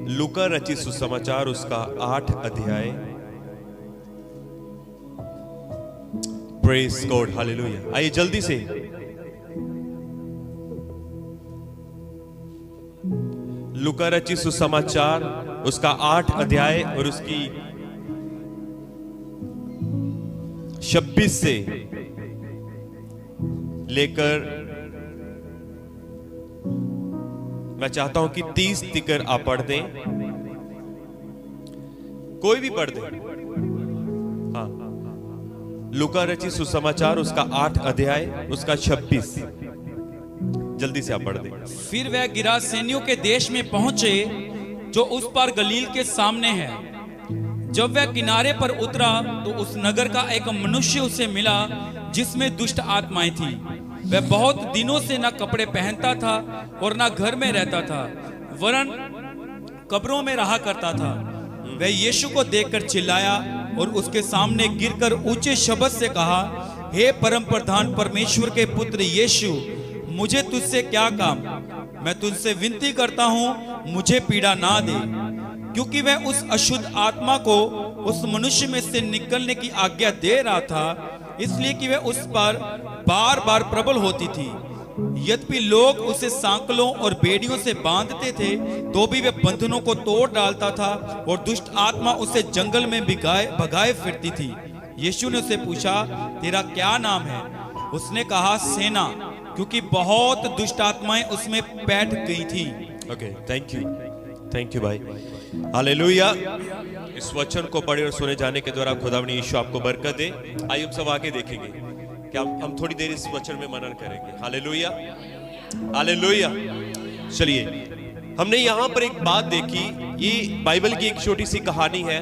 लूका रचित सुसमाचार उसका 8 अध्याय। Praise God, hallelujah. आइए जल्दी से लूका रचित सुसमाचार उसका 8 अध्याय और उसकी 26 से लेकर मैं चाहता हूं कि 30 तिकर आप पढ़ दें, कोई भी पढ़ दे। हाँ, लूका रचित सुसमाचार उसका 8 अध्याय उसका 26, जल्दी से आप पढ़ दें। फिर वह गिरासेनियों के देश में पहुंचे जो उस पार गलील के सामने है। जब वह किनारे पर उतरा तो उस नगर का एक मनुष्य उसे मिला जिसमें दुष्ट आत्माएं थी। वह बहुत दिनों से ना कपड़े पहनता था और ना घर में रहता था, वरन कब्रों में रहा करता था। वह यीशु को देखकर चिल्लाया और उसके सामने गिरकर ऊंचे शब्द से कहा, हे परम प्रधान परमेश्वर के पुत्र यीशु, मुझे तुझसे क्या काम? मैं तुझसे विनती करता हूं, मुझे पीड़ा ना दे। क्योंकि वह उस अशुद्ध आत्मा को उस मनुष्य में से निकलने की आज्ञा दे रहा था, इसलिए कि वह उस पर बार बार प्रबल होती थी। यद्यपि लोग उसे सांकलों और बेड़ियों से बांधते थे, तो भी वह बंधनों को तोड़ डालता था और दुष्ट आत्मा उसे जंगल में भगाए फिरती थी। यीशु ने उसे पूछा, तेरा क्या नाम है? उसने कहा, सेना, क्योंकि बहुत दुष्ट आत्माएं उसमें बैठ गई थी। ओके, थैंक यू भाई, हालेलुया। इस वचन को पढ़े और सुने जाने के द्वारा खुदावंद यीशु आपको बरकत दे। आइए हम सब आगे देखेंगे कि हम थोड़ी देर इस वचन में मनन करेंगे। Hallelujah, hallelujah. चलिए, हमने यहां पर एक बात देखी, ये बाइबल की एक छोटी सी कहानी है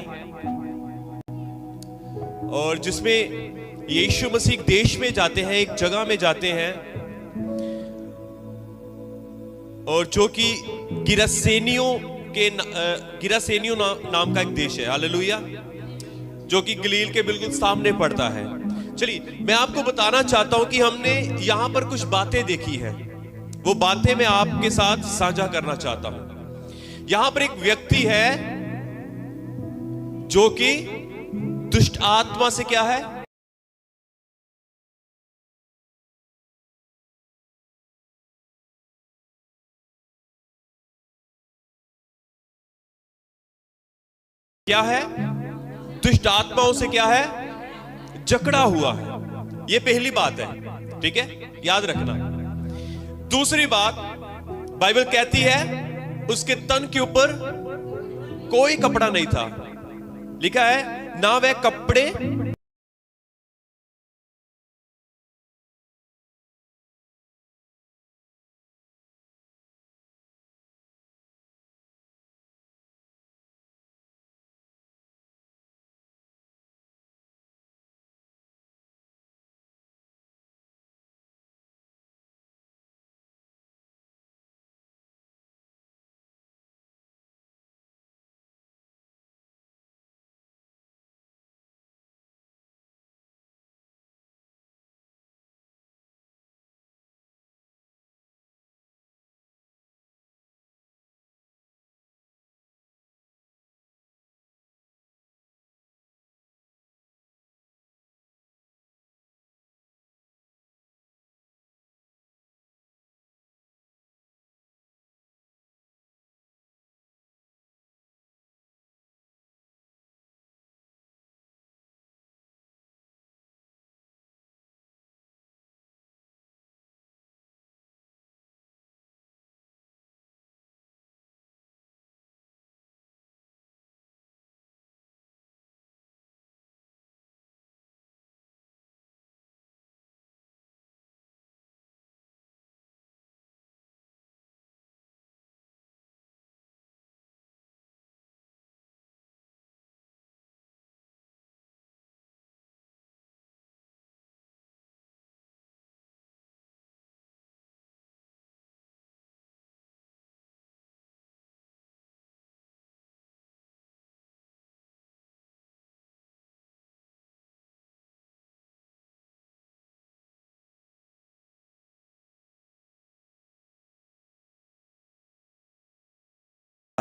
और जिसमें यीशु मसीह एक देश में जाते हैं, एक जगह में जाते हैं, और जो कि गिरासेनियों नाम का एक देश है। हालेलुया, जो कि गलील के बिल्कुल सामने पड़ता है। चलिए, मैं आपको बताना चाहता हूं कि हमने यहां पर कुछ बातें देखी हैं, वो बातें मैं आपके साथ साझा करना चाहता हूं। यहां पर एक व्यक्ति है जो कि दुष्ट आत्मा से क्या है, क्या है, दुष्ट आत्माओं से क्या है, जकड़ा हुआ है। यह पहली बात है, ठीक है, याद रखना। दूसरी बात, बाइबल कहती है उसके तन के ऊपर कोई कपड़ा नहीं था। लिखा है ना वह कपड़े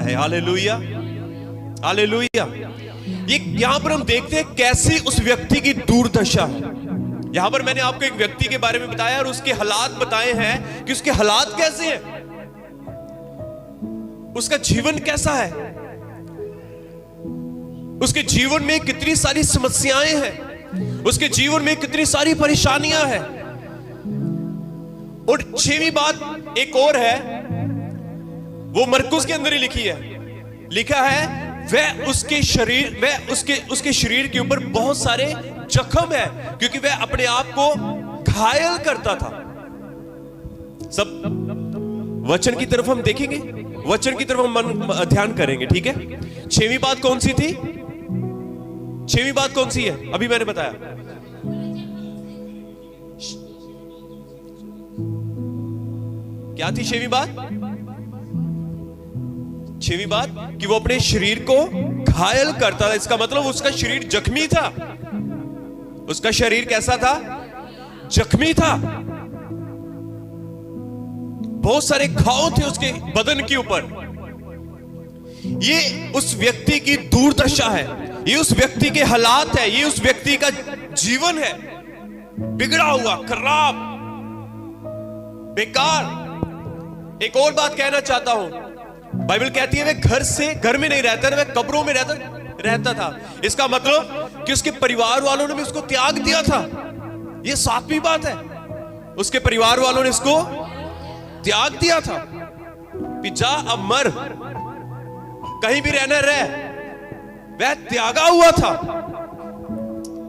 है। Hallelujah, hallelujah. ये यहां पर हम देखते हैं कैसी उस व्यक्ति की दुर्दशा है। यहां पर मैंने आपको एक व्यक्ति के बारे में बताया और उसके हालात बताए हैं कि उसके हालात कैसे हैं, उसका जीवन कैसा है, उसके जीवन में कितनी सारी समस्याएं हैं, उसके जीवन में कितनी सारी परेशानियां हैं। और 6वीं बात एक और है, वो मरकुस के अंदर ही लिखी है, लिखा है वह उसके शरीर के ऊपर बहुत सारे जख्म है, क्योंकि वह अपने आप को घायल करता था। सब वचन की तरफ हम देखेंगे, वचन की तरफ हम ध्यान करेंगे, ठीक है। 6वीं बात कौन सी थी? 6वीं बात कौन सी है? अभी मैंने बताया, क्या थी 6वीं बात? 6वीं बात कि वो अपने शरीर को घायल करता था। इसका मतलब उसका शरीर जख्मी था। उसका शरीर कैसा था? जख्मी था। बहुत सारे घाव थे उसके बदन के ऊपर। ये उस व्यक्ति की दुर्दशा है, ये उस व्यक्ति के हालात है, ये उस व्यक्ति का जीवन है, बिगड़ा हुआ, खराब, बेकार। एक और बात कहना चाहता हूं, बाइबल कहती है वह घर में नहीं रहता, वह कब्रों में रहता था। इसका मतलब कि उसके परिवार वालों ने भी उसको त्याग दिया था। यह 7वीं बात है, उसके परिवार वालों ने इसको त्याग दिया था कि जा अब मर, कहीं भी रहना रह। वह त्यागा हुआ था।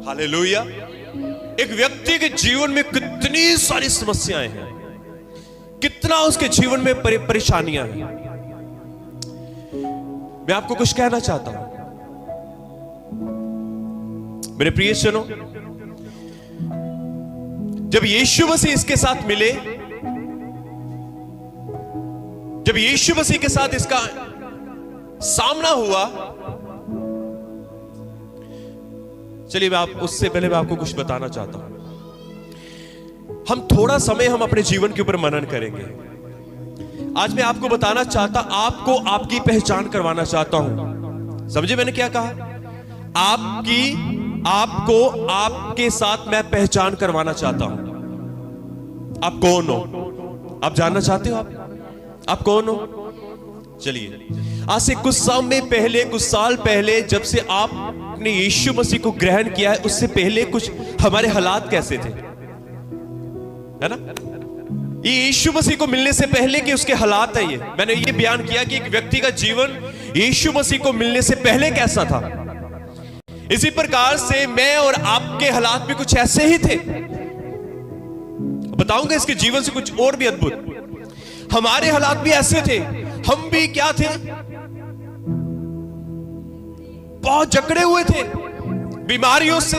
हालेलुया। एक व्यक्ति के जीवन में कितनी सारी समस्याएं हैं, कितना उसके जीवन में परेशानियां हैं। मैं आपको कुछ कहना चाहता हूं मेरे प्रिय जनों, जब यीशु मसीह इसके साथ मिले, जब यीशु मसीह के साथ इसका सामना हुआ, चलिए उससे पहले मैं आपको कुछ बताना चाहता हूं। हम थोड़ा समय हम अपने जीवन के ऊपर मनन करेंगे। आज मैं आपको बताना चाहता, आपको आपकी पहचान करवाना चाहता हूं। समझे मैंने क्या कहा? आपको आपके साथ मैं पहचान करवाना चाहता हूं। आप कौन हो? आप जानना चाहते हो? आप कौन हो? चलिए, आज से कुछ साल पहले जब से आपने यीशु मसीह को ग्रहण किया है, उससे पहले कुछ हमारे हालात कैसे थे, है ना? ये यीशु मसीह को मिलने से पहले के उसके हालात है। ये मैंने ये बयान किया कि एक व्यक्ति का जीवन यीशु मसीह को मिलने से पहले कैसा था। इसी प्रकार से मैं और आपके हालात भी कुछ ऐसे ही थे। बताऊंगा इसके जीवन से कुछ और भी अद्भुत। हमारे हालात भी ऐसे थे। हम भी क्या थे? बहुत जकड़े हुए थे, बीमारियों से,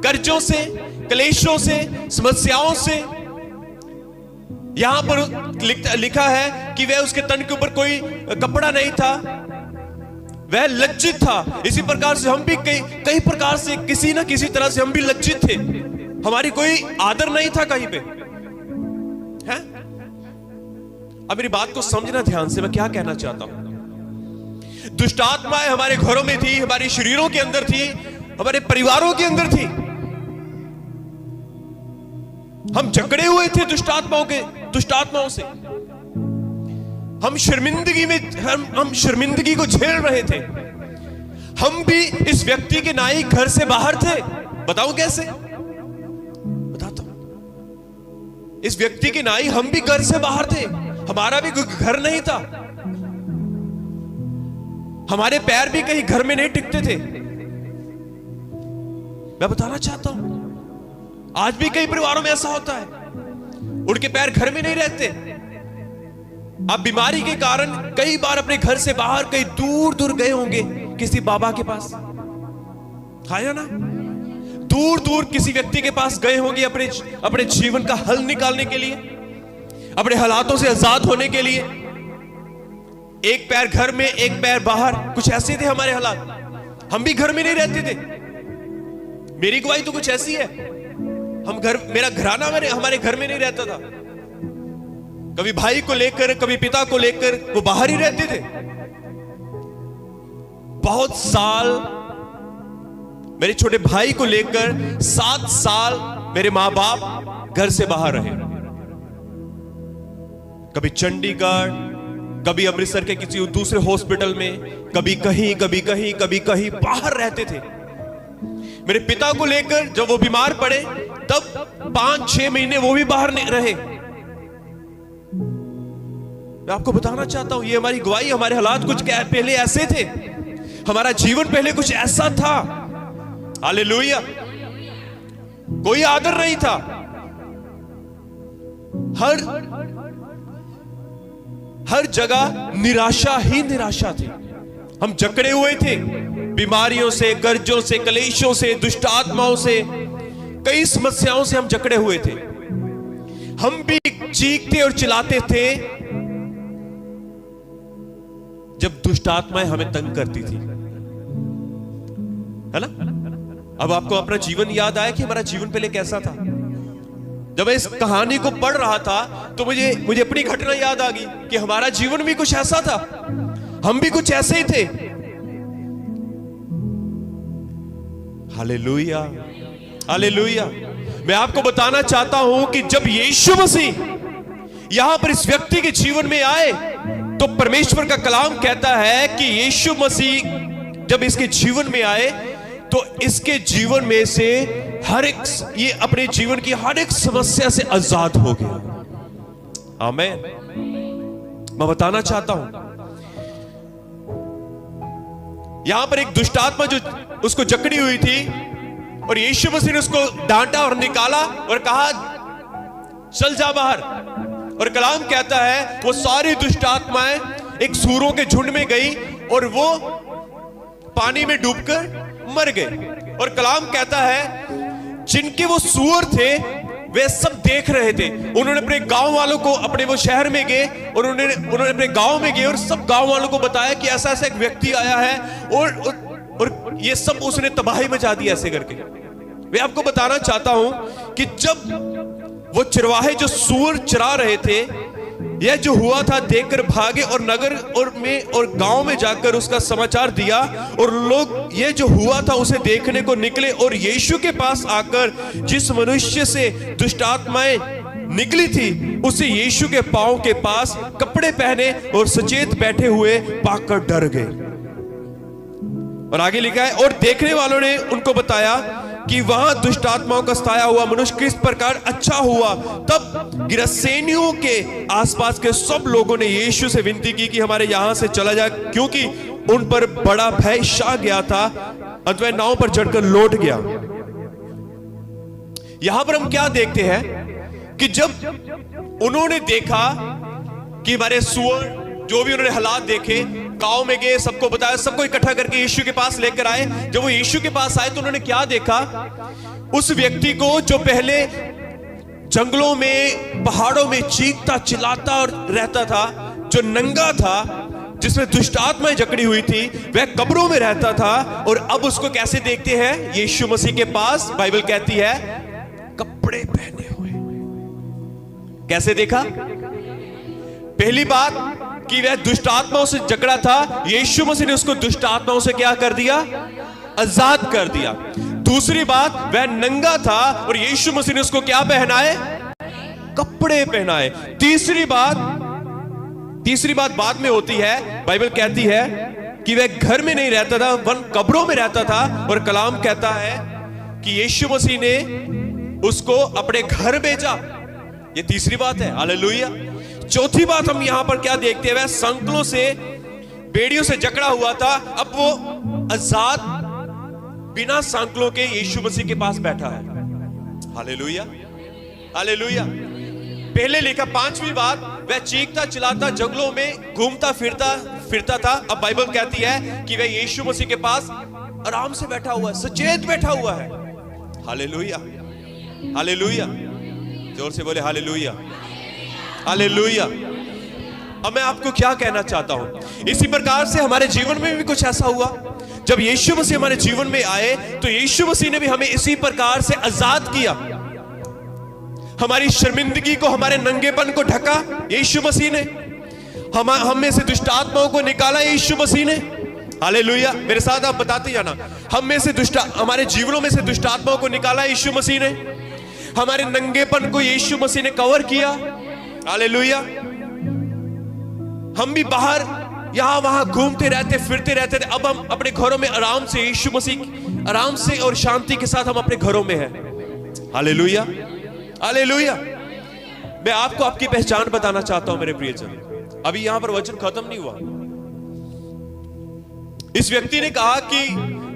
कर्जों से, क्लेशों से, समस्याओं से। यहां पर लिखा है कि वह उसके तन के ऊपर कोई कपड़ा नहीं था, वह लज्जित था। इसी प्रकार से हम भी कई प्रकार से किसी ना किसी तरह से हम भी लज्जित थे। हमारी कोई आदर नहीं था कहीं पे, है? अब मेरी बात को समझना ध्यान से, मैं क्या कहना चाहता हूं। दुष्ट आत्माएं हमारे घरों में थी, हमारे शरीरों के अंदर थी, हमारे परिवारों के अंदर थी। हम जकड़े हुए थे दुष्ट आत्माओं से। हम शर्मिंदगी को झेल रहे थे। हम भी इस व्यक्ति के नाई घर से बाहर थे। बताऊं कैसे? बताता हूं। इस व्यक्ति के नाई हम भी घर से बाहर थे। हमारा भी घर नहीं था। हमारे पैर भी कहीं घर में नहीं टिकते थे। मैं बताना चाहता हूं, आज भी कई परिवारों में ऐसा होता है, उनके पैर घर में नहीं रहते। आप बीमारी के कारण कई बार अपने घर से बाहर कहीं दूर दूर गए होंगे, किसी बाबा के पास, है ना? दूर दूर किसी व्यक्ति के पास गए होंगे अपने जीवन का हल निकालने के लिए, अपने हालातों से आजाद होने के लिए। एक पैर घर में, एक पैर बाहर, कुछ ऐसे थे हमारे हालात। हम भी घर में नहीं रहते थे। मेरी गवाही तो कुछ ऐसी है। मेरा घराना हमारे घर में नहीं रहता था। कभी भाई को लेकर, कभी पिता को लेकर वो बाहर ही रहते थे। बहुत साल मेरे छोटे भाई को लेकर 7 साल मेरे मां बाप घर से बाहर रहे। कभी चंडीगढ़, कभी अमृतसर के किसी दूसरे हॉस्पिटल में, कभी कहीं कभी कहीं कभी कहीं बाहर रहते थे। मेरे पिता को लेकर जब वो बीमार पड़े तब 5-6 महीने वो भी बाहर नहीं रहे। मैं आपको बताना चाहता हूं, ये हमारी गवाही, हमारे हालात कुछ पहले ऐसे थे, हमारा जीवन पहले कुछ ऐसा था। हालेलुया। कोई आदर नहीं था, हर जगह निराशा ही निराशा थी। हम जकड़े हुए थे बीमारियों से, कर्जों से, कलेशों से, दुष्ट आत्माओं से, कई समस्याओं से हम जकड़े हुए थे। हम भी चीखते और चिल्लाते थे जब दुष्ट आत्माएं हमें तंग करती थी, है ना। अब आपको अपना जीवन याद आया कि हमारा जीवन पहले कैसा था। जब मैं इस कहानी को पढ़ रहा था तो मुझे अपनी घटना याद आ गई कि हमारा जीवन भी कुछ ऐसा था, हम भी कुछ ऐसे ही थे। Hallelujah, hallelujah. मैं आपको बताना चाहता हूं कि जब यीशु मसीह यहां पर इस व्यक्ति के जीवन में आए तो परमेश्वर का कलाम कहता है कि यीशु मसीह जब इसके जीवन में आए तो इसके जीवन में से ये अपने जीवन की हर एक समस्या से आजाद हो गया। आमीन। मैं बताना चाहता हूं, यहां पर एक दुष्ट आत्मा जो उसको जकड़ी हुई थी और यीशु मसीह ने उसको डांटा और निकाला और कहा चल जा बाहर। और कलाम कहता है वो सारी दुष्ट आत्माएं एक सूरों के झुंड में गई और वो पानी में डूबकर मर गए। और कलाम कहता है जिनके वो सूअर थे वे सब देख रहे थे। उन्होंने अपने गांव वालों को, अपने वो शहर में गए और उन्होंने अपने गांव में गए और सब गांव वालों को बताया कि ऐसा ऐसा एक व्यक्ति आया है और ये सब उसने तबाही मचा दी ऐसे करके। मैं आपको बताना चाहता हूं कि जब वो चरवाहे जो सूअर चरा रहे थे, यह जो हुआ था देखकर भागे और नगर और गांव में जाकर उसका समाचार दिया और लोग ये जो हुआ था उसे देखने को निकले। और यीशु के पास आकर जिस मनुष्य से दुष्ट आत्माएं निकली थी उसे यीशु के पांव के पास कपड़े पहने और सचेत बैठे हुए पाकर डर गए। और आगे लिखा है और देखने वालों ने उनको बताया कि वहां दुष्ट आत्माओं का सताया हुआ मनुष्य किस प्रकार अच्छा हुआ। तब गिरसेनियों के आसपास के सब लोगों ने यीशु से विनती की कि हमारे यहां से चला जाए, क्योंकि उन पर बड़ा भय छा गया था। अंत में नाव पर चढ़कर लौट गया। यहां पर हम क्या देखते हैं कि जब उन्होंने देखा कि हमारे सूअर, जो भी उन्होंने हालात देखे, गांव में गए, सबको बताया, सबको इकट्ठा करके यीशु के पास लेकर आए। जब वो यीशु के पास आए तो उन्होंने क्या देखा, उस व्यक्ति को जो पहले जंगलों में, पहाड़ों में चीखता चिल्लाता और रहता था, जो नंगा था, जिसमें दुष्ट आत्माएं जकड़ी हुई थी, वह कब्रों में रहता था। और अब उसको कैसे देखते हैं, यीशु मसीह के पास, बाइबल कहती है कपड़े पहने हुए। कैसे देखा? पहली बात कि वह दुष्ट आत्माओं से जकड़ा था, यीशु मसीह ने उसको दुष्ट आत्माओं से क्या कर दिया, आजाद कर दिया। दूसरी बात, वह नंगा था और यीशु मसीह ने उसको क्या पहनाए, कपड़े पहनाए। तीसरी बात बाद में होती है, बाइबल कहती है कि वह घर में नहीं रहता था, वन कब्रों में रहता था। और कलाम कहता है कि यीशु मसीह ने उसको अपने घर भेजा। ये तीसरी बात है। हालेलुया। चौथी बात हम यहां पर क्या देखते हैं, वह संकलों से, बेड़ियों से जकड़ा हुआ था, अब वो आजाद बिना सांकलों के यीशु मसीह के पास बैठा है। Hallelujah, hallelujah. पहले लिखा, पांचवी बात, वह चीखता चिल्लाता जंगलों में घूमता फिरता था। अब बाइबल कहती है कि वह यीशु मसीह के पास आराम से बैठा हुआ है, सचेत बैठा हुआ है। Hallelujah, hallelujah. जोर से बोले हालेलुया, हालेलुया। अब मैं आपको क्या कहना चाहता हूं, इसी प्रकार से हमारे जीवन में भी कुछ ऐसा हुआ। जब यीशु मसीह हमारे जीवन में आए तो यीशु मसीह ने भी हमें इसी प्रकार से आजाद किया। हमारी शर्मिंदगी को, हमारे नंगेपन को ढका यीशु मसीह ने। हम में से दुष्ट आत्माओं को निकाला यीशु मसीह ने। हालेलुया। मेरे साथ आप बताते जाना, हम में से हमारे जीवनों में से दुष्ट आत्माओं को निकाला यीशु मसीह ने, हमारे नंगेपन को यीशु मसीह ने कवर किया। हालेलुया। हम भी बाहर यहां वहां घूमते रहते फिरते रहते थे, अब हम अपने घरों में आराम से यीशु मसीह आराम से और शांति के साथ हम अपने घरों में हैं। Hallelujah, hallelujah. मैं आपको आपकी पहचान बताना चाहता हूं मेरे प्रियजन। अभी यहां पर वचन खत्म नहीं हुआ। इस व्यक्ति ने कहा कि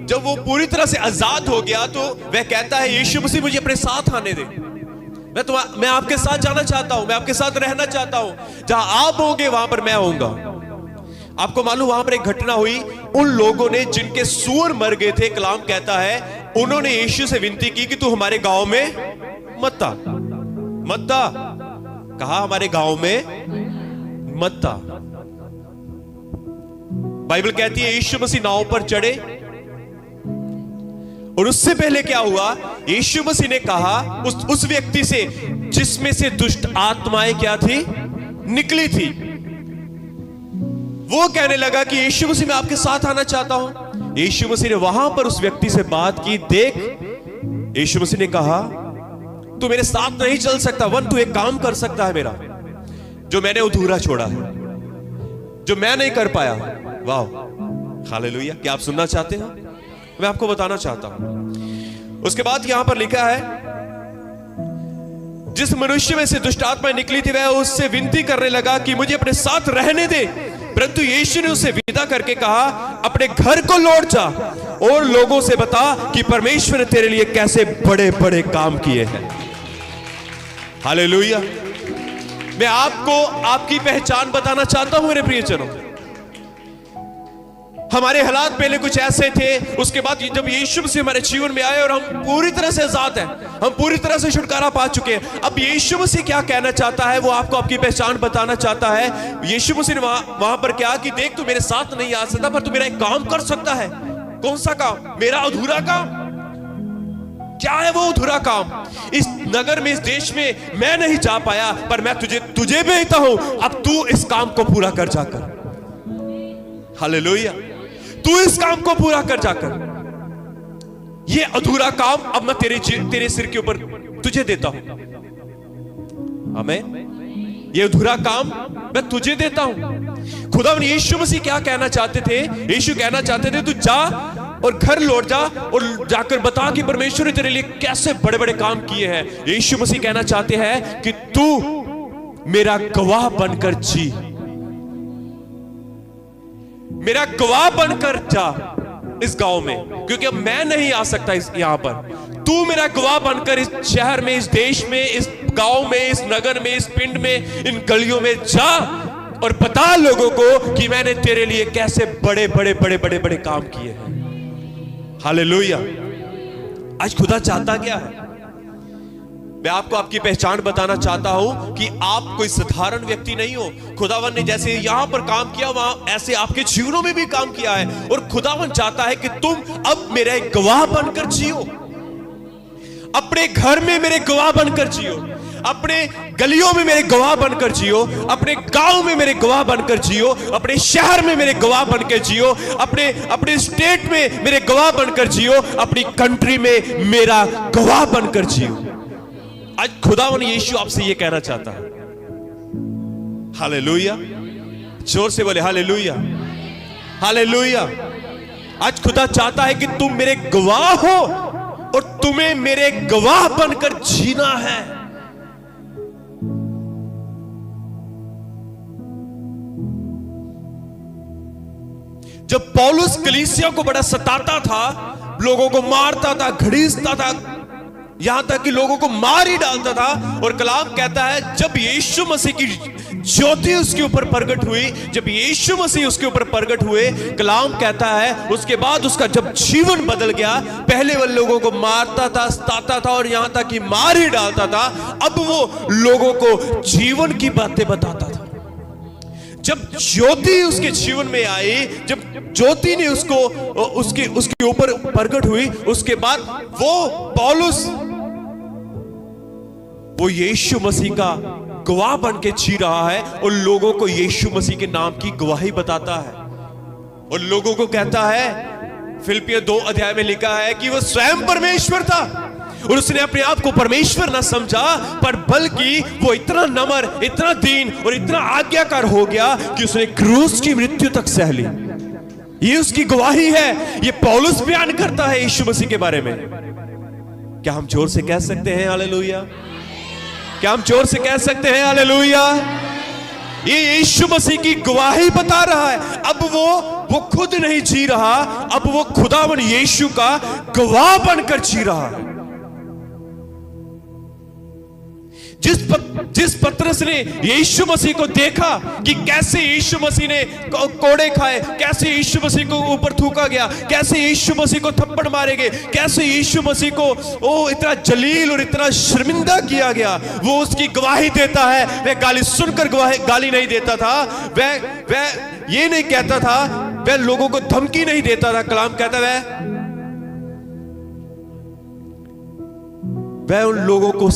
जब वो पूरी तरह से आजाद हो गया तो वह कहता है, यीशु मसीह मुझे अपने साथ आने दे, मैं आपके साथ जाना चाहता हूं, मैं आपके साथ रहना चाहता हूं, जहां आप होंगे वहां पर मैं होऊंगा। आपको मालूम वहां पर एक घटना हुई, उन लोगों ने जिनके सूअर मर गए थे, कलाम कहता है उन्होंने यीशु से विनती की कि तू हमारे गांव में मत आ, मत आ। कहा हमारे गांव में मत आ। बाइबल कहती है यीशु मसीह नाव पर चढ़े, और उससे पहले क्या हुआ, यीशु मसीह ने कहा उस व्यक्ति से जिसमें से दुष्ट आत्माएं क्या थी, निकली थी। वो कहने लगा कि यीशु मसीह मैं आपके साथ आना चाहता हूं। यीशु मसीह ने वहां पर उस व्यक्ति से बात की। देख, यीशु मसीह ने कहा तू मेरे साथ नहीं चल सकता, तू एक काम कर सकता है मेरा, जो मैंने अधूरा छोड़ा है, जो मैं नहीं कर पाया। वाह, हालेलुया। क्या आप सुनना चाहते हो? मैं आपको बताना चाहता हूं। उसके बाद यहां पर लिखा है, जिस मनुष्य में से दुष्ट आत्माएं निकली थी वह उससे विनती करने लगा कि मुझे अपने साथ रहने दे, परंतु यीशु ने उसे विदा करके कहा अपने घर को लौट जा और लोगों से बता कि परमेश्वर ने तेरे लिए कैसे बड़े बड़े काम किए हैं। हालेलुया। मैं आपको आपकी पहचान बताना चाहता हूं मेरे प्रियजनों। हमारे हालात पहले कुछ ऐसे थे, उसके बाद जब यीशु मसीह हमारे जीवन में आए और हम पूरी तरह से आजाद हैं, हम पूरी तरह से छुटकारा पा चुके हैं। अब यीशु मसीह क्या कहना चाहता है, वो आपको आपकी पहचान बताना चाहता है। यीशु मसीह ने वहां पर क्या कि देख तू मेरे साथ नहीं आ सकता, पर तू मेरा एक काम कर सकता है। कौन सा काम? मेरा अधूरा काम। क्या है वो अधूरा काम? इस नगर में, इस देश में मैं नहीं जा पाया, पर मैं तुझे भेजता हूं, अब तू इस काम को पूरा कर जाकर। हालेलुया। तू इस काम को पूरा कर जाकर, ये अधूरा काम अब मैं तेरे सिर के ऊपर तुझे देता हूं। आमीन। ये अधूरा काम मैं तुझे देता हूं। खुदा यीशु मसीह क्या कहना चाहते थे? यीशु कहना चाहते थे तू जा और घर लौट जा और जाकर बता कि परमेश्वर ने तेरे लिए कैसे बड़े बड़े काम किए हैं। यीशु मसीह कहना चाहते हैं कि तू मेरा गवाह बनकर जी, मेरा गवाह बनकर जा इस गांव में, क्योंकि अब मैं नहीं आ सकता यहां पर। तू मेरा गवाह बनकर इस शहर में, इस देश में, इस गांव में, इस नगर में, इस पिंड में, इन गलियों में जा और बता लोगों को कि मैंने तेरे लिए कैसे बड़े बड़े बड़े बड़े बड़े काम किए हैं। हालेलुया। आज खुदा चाहता क्या है? मैं आपको आपकी पहचान बताना चाहता हूं कि आप कोई साधारण व्यक्ति नहीं हो। खुदावन ने जैसे यहां पर काम किया, वहां ऐसे आपके जीवनों में भी काम किया है, और खुदावन चाहता है कि तुम अब मेरा एक गवाह बनकर जियो, अपने घर में मेरे गवाह बनकर जियो, अपने गलियों में मेरे गवाह बनकर जियो, अपने गांव में मेरे गवाह बनकर जियो, अपने शहर में मेरे गवाह बनकर जियो, अपने स्टेट में मेरे गवाह बनकर जियो, अपनी कंट्री में मेरा गवाह बनकर जियो। आज खुदावन यीशु आपसे ये कहना चाहता है। हालेलुया। जोर से बोले हालेलुया, हालेलुया। आज खुदा चाहता है कि तुम मेरे गवाह हो और तुम्हें मेरे गवाह बनकर जीना है। जब पौलुस कलीसिया को बड़ा सताता था, लोगों को मारता था, घड़ीसता था, यहां तक कि लोगों को मार ही डालता था, और कलाम कहता है जब यीशु मसीह की ज्योति उसके ऊपर प्रकट हुई, जब यीशु मसीह उसके ऊपर प्रकट हुए, कलाम कहता है उसके बाद उसका जब जीवन बदल गया। पहले वो लोगों को मारता था, सताता था और यहां तक कि मार ही डालता था, अब वो लोगों को जीवन की बातें बताता था। जब ज्योति उसके जीवन में आई, जब ज्योति ने उसके ऊपर प्रकट हुई, उसके बाद वो पौलुस वो यीशु मसीह का गवाह बन के जी रहा है और लोगों को यीशु मसीह के नाम की गवाही बताता है। और लोगों को कहता है, फिलिपियों 2 अध्याय में लिखा है कि वह स्वयं परमेश्वर था और उसने अपने आप को परमेश्वर ना समझा, पर बल्कि वो इतना नम्र, इतना दीन और इतना आज्ञाकार हो गया कि उसने क्रूस की मृत्यु तक सह ली। ये उसकी गवाही है। ये पौलुस बयान करता है यीशु मसीह के बारे में। क्या हम जोर से कह सकते हैं हालेलुया? क्या हम जोर से कह सकते हैं हालेलुया? ये यीशु मसीह की गवाही बता रहा है। अब वो खुद नहीं जी रहा, अब वो खुदावन यीशु का गवाह बनकर जी रहा है। जिस पतरस ने यीशु मसीह को देखा कि कैसे यीशु मसीह ने कोड़े खाए, कैसे यीशु मसीह को ऊपर थूका गया, कैसे यीशु मसीह को थप्पड़ मारे गए, कैसे यीशु मसीह को इतना जलील और इतना शर्मिंदा किया गया, वो उसकी गवाही देता है। वह गाली सुनकर गाली नहीं देता था, वह ये नहीं कहता था, वह लोगों को धमकी नहीं देता था। कलाम कहता वह उन लोगों को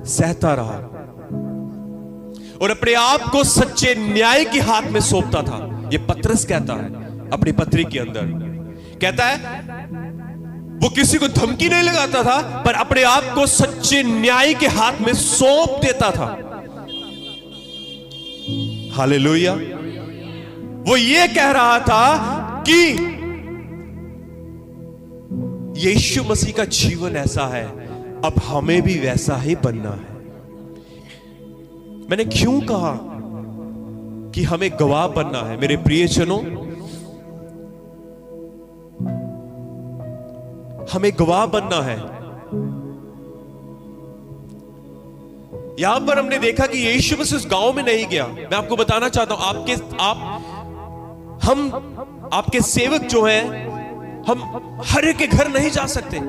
सहता रहा और अपने आप को सच्चे न्याय के हाथ में सौंपता था। ये पतरस कहता है अपनी पत्री के अंदर, कहता है वो किसी को धमकी नहीं लगाता था, पर अपने आप को सच्चे न्याय के हाथ में सौंप देता था। हालेलुया। वो ये कह रहा था कि यीशु मसीह का जीवन ऐसा है, अब हमें भी वैसा ही बनना है। मैंने क्यों कहा कि हमें गवाह बनना है? मेरे प्रियजनों, हमें गवाह बनना है। यहां पर हमने देखा कि यीशु मसीह उस गांव में नहीं गया। मैं आपको बताना चाहता हूं, हम आपके सेवक जो हैं, हम हर एक के घर नहीं जा सकते।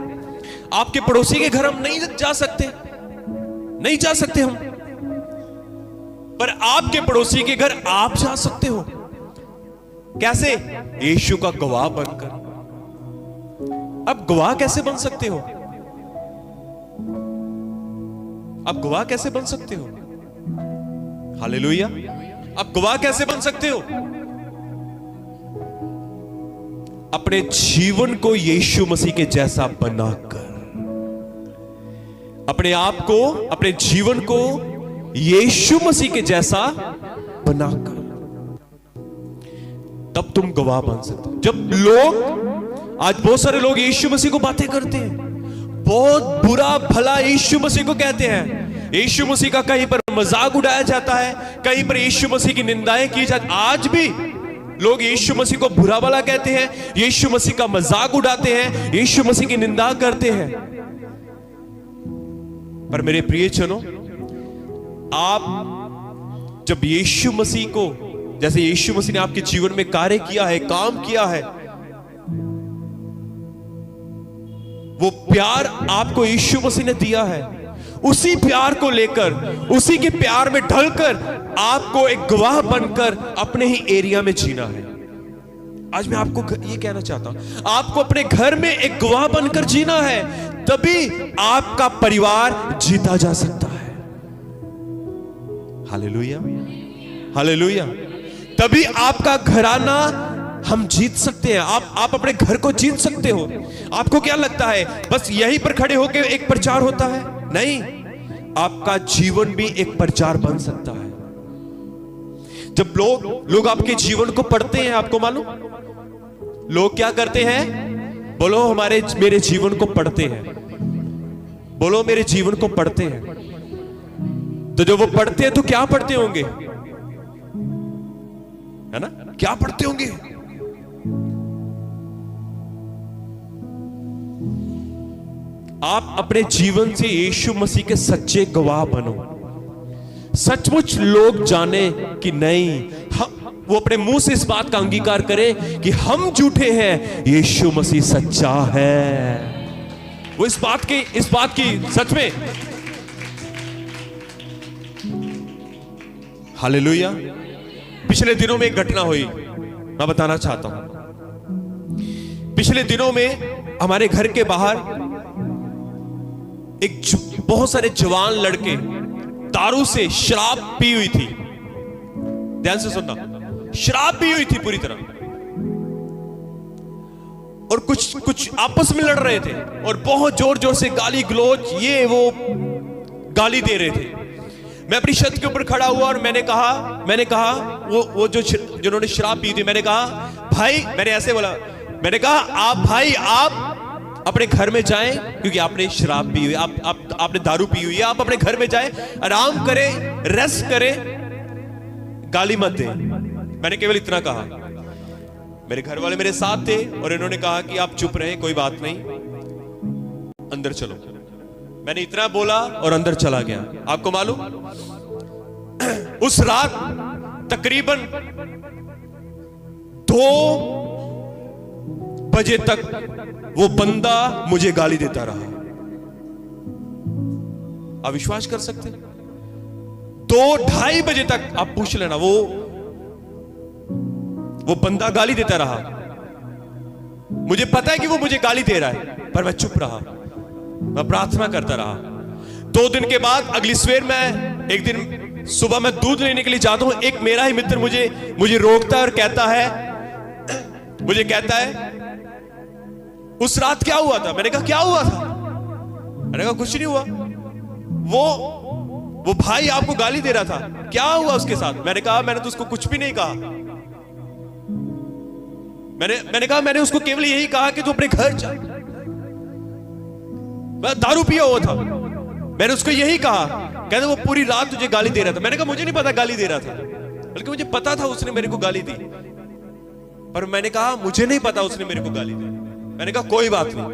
आपके पड़ोसी के घर हम नहीं जा सकते हम, पर आपके पड़ोसी के घर आप जा सकते हो। कैसे? यीशु का गवाह बनकर। अब गवाह कैसे बन सकते हो? अब गवाह कैसे बन सकते हो? हालेलुया। अब गवाह कैसे बन सकते हो? अपने जीवन को यीशु मसीह के जैसा बनाकर, अपने आप को, अपने जीवन को यीशु मसीह के जैसा बनाकर, तब तुम गवाह बन सकते हो। जब लोग, आज बहुत सारे लोग यीशु मसीह को बातें करते हैं, बहुत बुरा भला यीशु मसीह को कहते हैं, यीशु मसीह का कहीं पर मजाक उड़ाया जाता है, कहीं पर यीशु मसीह की निंदाएं की जाती। आज भी लोग यीशु मसीह को बुरा भला कहते हैं, यीशु मसीह का मजाक उड़ाते हैं, यीशु मसीह की निंदा करते हैं। पर मेरे प्रियजनों, आप जब यीशु मसीह को, जैसे यीशु मसीह ने आपके जीवन में कार्य किया है, काम किया है, वो प्यार आपको यीशु मसीह ने दिया है, उसी प्यार को लेकर, उसी के प्यार में ढलकर आपको एक गवाह बनकर अपने ही एरिया में जीना है। आज मैं आपको ये कहना चाहता हूं, आपको अपने घर में एक गवाह बनकर जीना है, तभी आपका परिवार जीता जा सकता है। Hallelujah, hallelujah. तभी आपका घराना हम जीत सकते हैं। आप अपने घर को जीत सकते हो। आपको क्या लगता है बस यहीं पर खड़े होकर एक प्रचार होता है? नहीं, आपका जीवन भी एक प्रचार बन सकता है। जब लोग आपके जीवन को पढ़ते हैं, आपको मालूम लोग क्या करते हैं? बोलो मेरे जीवन को पढ़ते हैं, बोलो मेरे जीवन को पढ़ते हैं। तो जब वो पढ़ते हैं तो क्या पढ़ते होंगे? है ना, क्या पढ़ते होंगे? आप अपने जीवन से यीशु मसीह के सच्चे गवाह बनो। सचमुच लोग जाने कि नहीं, वो अपने मुंह से इस बात का अंगीकार करें कि हम झूठे हैं, यीशु मसीह सच्चा है। वो इस बात की सच में, हालेलुया। पिछले दिनों में एक घटना हुई, मैं बताना चाहता हूं। पिछले दिनों में हमारे घर के बाहर बहुत सारे जवान लड़के दारू से शराब पी हुई थी। ध्यान से सुनना, शराब पी हुई थी पूरी तरह। और कुछ आपस में लड़ रहे थे और बहुत जोर जोर से गाली गलौज ये वो गाली दे रहे थे। मैं अपनी छत के ऊपर खड़ा हुआ और मैंने कहा वो जिन्होंने शराब पी थी, मैंने कहा भाई, मैंने ऐसे बोला, मैंने कहा आप अपने घर में जाएं, क्योंकि आपने शराब पी हुई, आपने दारू पी हुई है, आप अपने घर में जाएं, आराम करें, रेस्ट करें, गाली मत दें। मैंने केवल इतना कहा। मेरे घर वाले मेरे साथ थे और इन्होंने कहा कि आप चुप रहे, कोई बात नहीं, अंदर चलो। मैंने इतना बोला और अंदर चला गया। आपको मालूम, उस रात तकरीबन 2 बजे तक वो बंदा मुझे गाली देता रहा। आप विश्वास कर सकते? 2-2:30 बजे तक आप पूछ लेना, वो बंदा गाली देता रहा। मुझे पता है कि वो मुझे गाली दे रहा है, पर मैं चुप रहा, मैं प्रार्थना करता रहा। 2 दिन के बाद अगली सवेर मैं एक दिन सुबह मैं दूध लेने के लिए जाता हूं। एक मेरा ही मित्र मुझे रोकता है और कहता है उस रात क्या हुआ था? मैंने कहा क्या हुआ था? मैंने कहा कुछ नहीं हुआ, वो भाई आपको गाली दे रहा था, क्या हुआ उसके साथ? मैंने कहा मैंने तो उसको कुछ भी नहीं कहा। मैंने कहा मैंने उसको केवल यही कहा कि तू अपने घर जा। दारू पिया हुआ था, मैंने उसको यही कहा। कहते वो पूरी रात तुझे गाली दे रहा था। मैंने कहा मुझे नहीं पता गाली दे रहा था, बल्कि मुझे पता था उसने मेरे को गाली दी, पर मैंने कहा मुझे नहीं पता उसने मेरे को गाली दी। मैंने कहा कोई बात नहीं,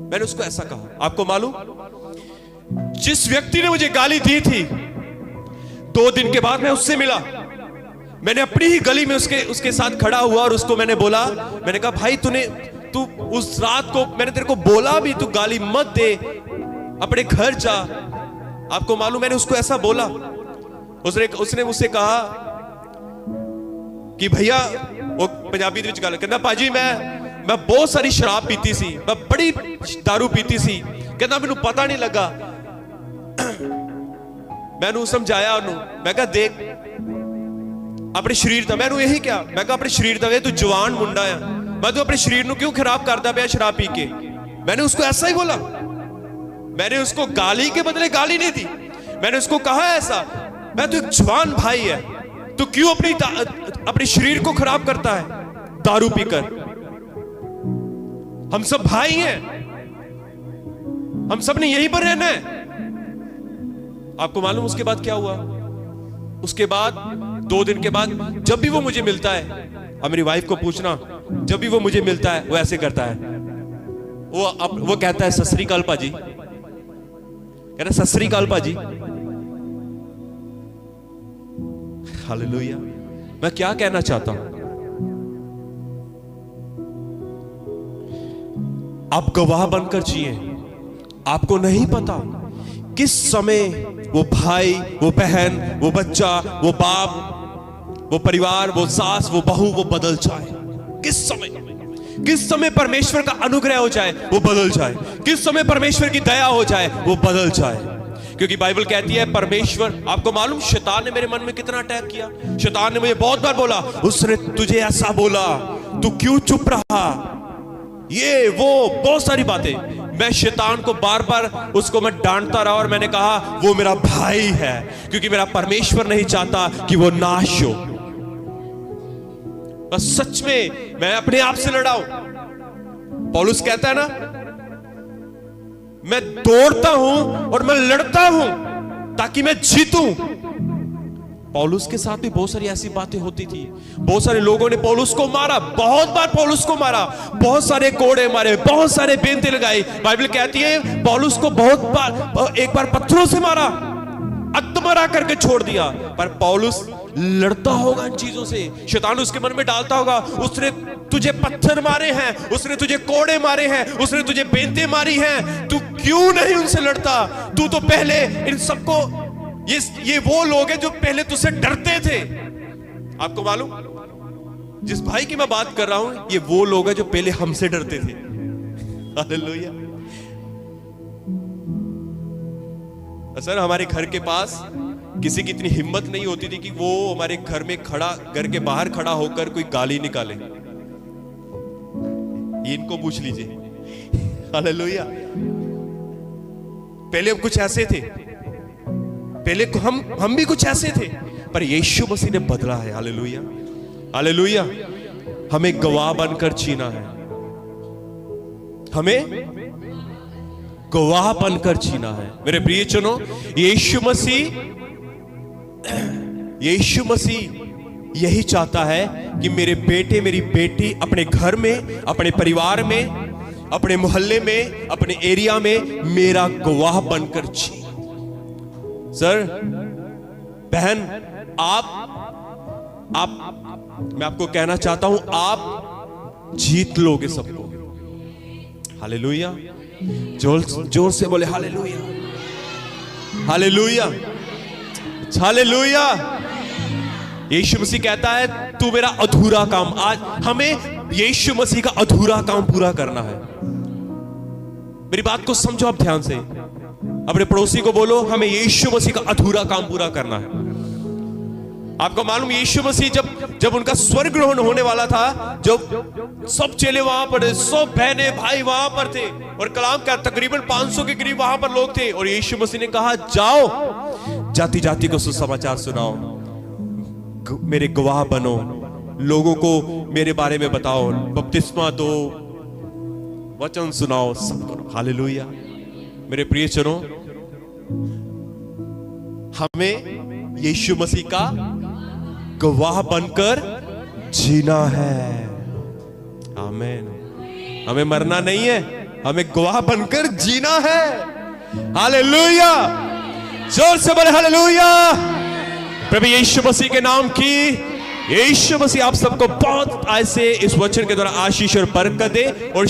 मैंने उसको ऐसा कहा। आपको मालूम, जिस व्यक्ति ने मुझे गाली दी थी, 2 दिन के बाद मैं उससे मिला। मैंने अपनी ही गली में उसके साथ खड़ा हुआ और उसको मैंने बोला, मैंने कहा भाई तू उस रात को मैंने तेरे को बोला भी, तू गाली मत दे, अपने घर जा। आपको मालूम, मैंने उसको ऐसा बोला, उसने मुझसे कहा कि भैया, वो पंजाबी विच गल कहना, पाजी मैं बहुत सारी शराब पीती सी, मैं बड़ी दारू पीती सी, कहना मैनू पता नहीं लगा। मैनू समझाया उन्होंने, मैं कहा देख अपने शरीर का, मैनू यही क्या, मैं कहा अपने शरीर का, तू जवान मुंडा है, मैं तू अपने शरीर को क्यों खराब करता पाया शराब पी के? मैंने उसको ऐसा ही बोला। मैंने उसको गाली के बदले गाली नहीं दी, मैंने उसको कहा ऐसा, मैं तू एक जवान भाई है, तू क्यों अपने शरीर को खराब करता है दारू पीकर? हम सब भाई हैं, हम सब ने यहीं पर रहना है। आपको मालूम उसके बाद क्या हुआ? उसके बाद 2 दिन के बाद जब भी वो मुझे मिलता है, और मेरी वाइफ को पूछना, जब भी वो मुझे मिलता है वो ऐसे करता है, वो कहता है सत श्री अकाल पाजी, कहना सत श्री अकाल पाजी। हालेलुया। मैं क्या कहना चाहता हूं, आप गवाह बनकर जिए। आपको नहीं पता किस समय वो भाई, वो बहन, वो बच्चा, वो बाप, वो परिवार, वो सास, वो बहू, वो बदल जाए। किस समय परमेश्वर का अनुग्रह हो जाए वो बदल जाए, किस समय परमेश्वर की दया हो जाए वो बदल जाए। क्योंकि बाइबल कहती है परमेश्वर, आपको मालूम शैतान ने मेरे मन में कितना अटैक किया। शैतान ने मुझे बहुत बार बोला, उसने तुझे ऐसा बोला, तू क्यों चुप रहा, ये वो बहुत सारी बातें। मैं शैतान को बार बार उसको मैं डांटता रहा और मैंने कहा वो मेरा भाई है, क्योंकि मेरा परमेश्वर नहीं चाहता कि वो नाश हो। बस सच में मैं अपने आप से लड़ा हूं। पौलुस कहता है ना, मैं दौड़ता हूं और मैं लड़ता हूं ताकि मैं जीतूं। पौलुस के साथ भी बहुत सारी ऐसी बातें होती थी। बहुत सारे लोगों ने पौलुस को मारा, बहुत बार पौलुस को मारा, बहुत सारे कोड़े मारे, बहुत सारे बेंते लगाई। बाइबल कहती है पौलुस को बहुत बार, एक बार पत्थरों से मारा, अधमरा करके छोड़ दिया। पर पौलुस लड़ता होगा इन चीजों से। शैतान उसके मन में डालता होगा, उसने तुझे पत्थर मारे हैं, उसने तुझे कोड़े मारे हैं, उसने तुझे बेंते मारी हैं, तू क्यों नहीं उनसे लड़ता? तू तो पहले इन सबको, ये वो लोग हैं जो पहले तुझसे डरते थे। आपको मालूम, जिस भाई की मैं बात कर रहा हूं, ये वो लोग हैं जो पहले हमसे डरते थे। हालेलुया। सर, हमारे घर के पास किसी की इतनी हिम्मत नहीं होती थी कि वो हमारे घर में खड़ा, घर के बाहर खड़ा होकर कोई गाली निकाले। ये इनको पूछ लीजिए। हालेलुया। पहले हम कुछ ऐसे थे, पहले हम भी कुछ ऐसे थे, पर यीशु मसीह ने बदला है। Hallelujah, hallelujah. हमें गवाह बनकर जीना है, हमें गवाह बनकर जीना है। मेरे प्रियजनों, यीशु मसीह यही चाहता है कि मेरे बेटे मेरी बेटी अपने घर में, अपने परिवार में, अपने मोहल्ले में, अपने एरिया में मेरा गवाह बनकर जी। सर, बहन, मैं आपको कहना चाहता हूं, आप जीत लोगे सबको। हालेलुया। जोर से बोले हालेलुया, हालेलुया, हालेलुया। यीशु मसीह कहता है तू मेरा अधूरा काम, आज हमें यीशु मसीह का अधूरा काम पूरा करना है। मेरी बात को समझो आप ध्यान से। अपने पड़ोसी को बोलो हमें यीशु मसीह का अधूरा काम पूरा करना है। आपको मालूम, यीशु मसीह जब उनका स्वर्ग ग्रहण होने वाला था, जब सब चेले वहां पर, सब बहने भाई वहां पर थे, और कलाम का तकरीबन 500 के करीब वहां पर लोग थे, और यीशु मसीह ने कहा जाओ जाति जाति को सुसमाचार सुनाओ, मेरे गवाह बनो, लोगों को मेरे बारे में बताओ, बपतिस्मा दो, वचन सुनाओ, सब करो। हालेलुया। मेरे प्रियजनों, हमें यीशु मसीह का गवाह बनकर जीना है। आमीन। हमें मरना नहीं है, हमें गवाह बनकर जीना है। हालेलुया। जोर से बोले हालेलुया। प्रभु यीशु मसीह के नाम की यीशु मसीह आप सबको बहुत ऐसे इस वचन के द्वारा आशीष और बरकत दे और